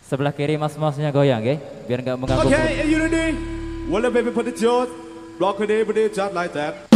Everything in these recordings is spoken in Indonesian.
Sebelah kiri mas-masnya goyang, ya, biar nggak mengganggu. Okay, you ready? Well, baby, put it yours. Block it, just like that.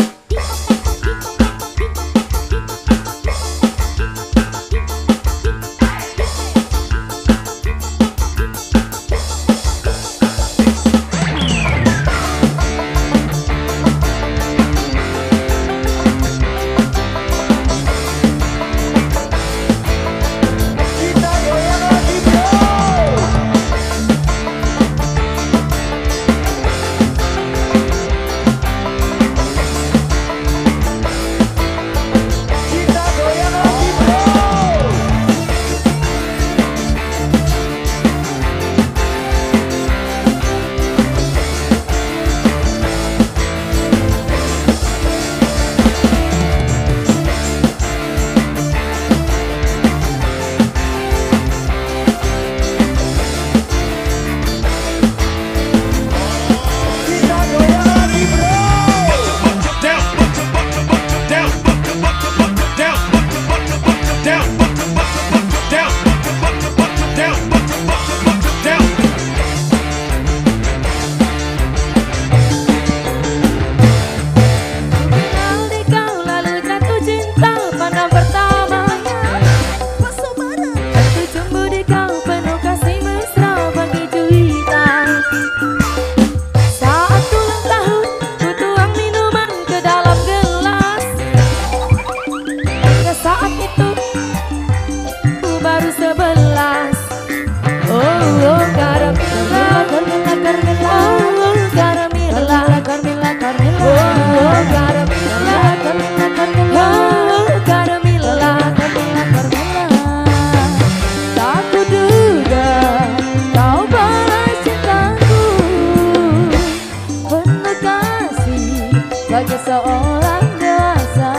Bagi seorang dewasa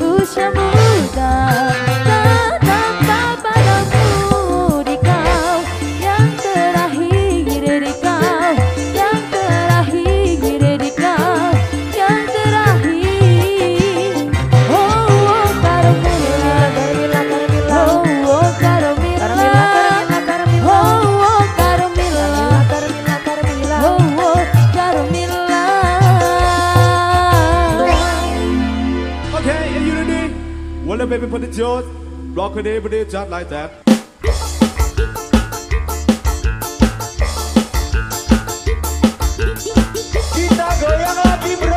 usia muda, tak tampak padamu di kau yang terakhir, di kau yang terakhir, di kau yang terakhir. Oh, oh Karmila, Karmila, Karmila, oh, oh Karmila, Karmila, Karmila, oh, oh Karmila, Karmila, Karmila, oh, oh Karmila. Well, baby, put it yours. Block it, just like that. Kita goyang lagi, bro.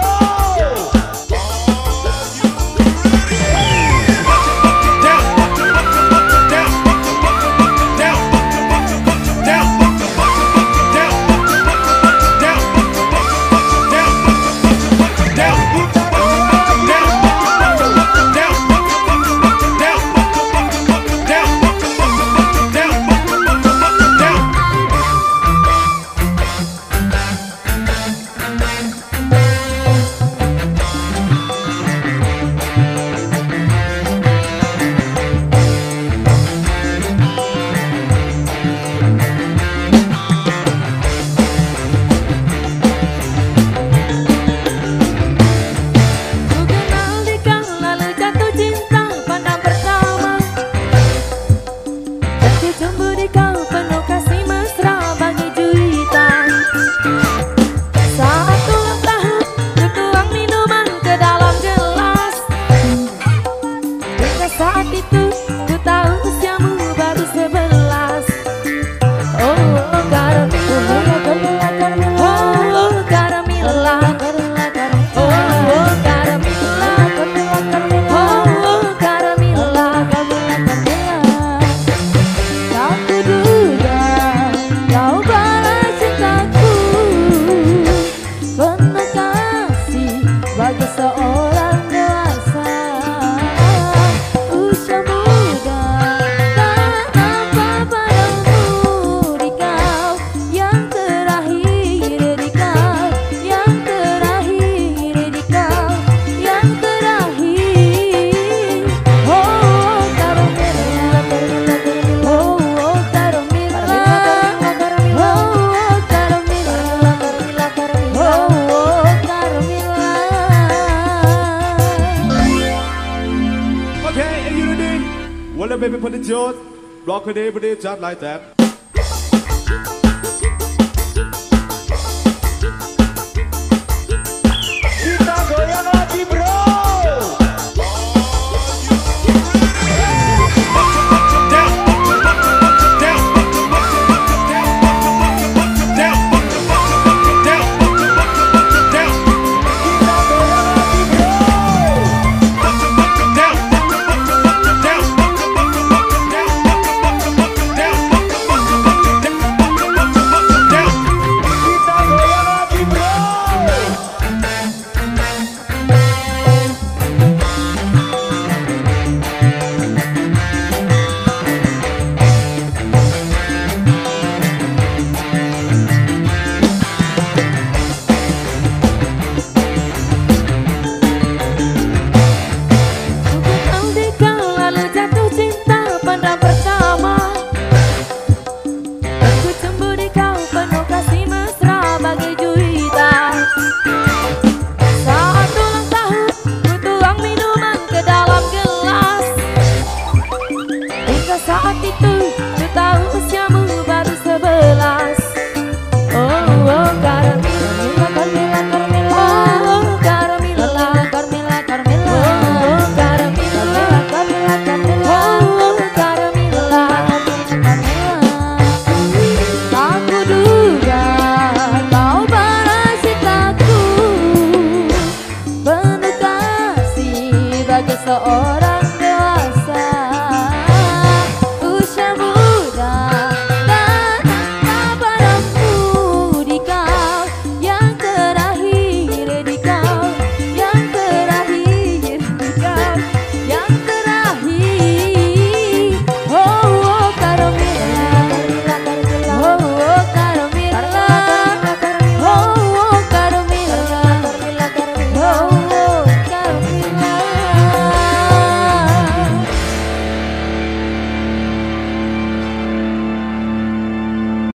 Saat itu ku tahu usiamu baru 11. Oh, oh Karmila, Karmila, Karmila, oh Karmila, Karmila, Karmila, oh Karmila, Karmila, Karmila, oh Karmila, Karmila, Karmila. Tak kuduga kau balas cintaku, penuh kasih bagi seorang dewasa. Well, baby, put it yours. Rock it, everybody, just like that.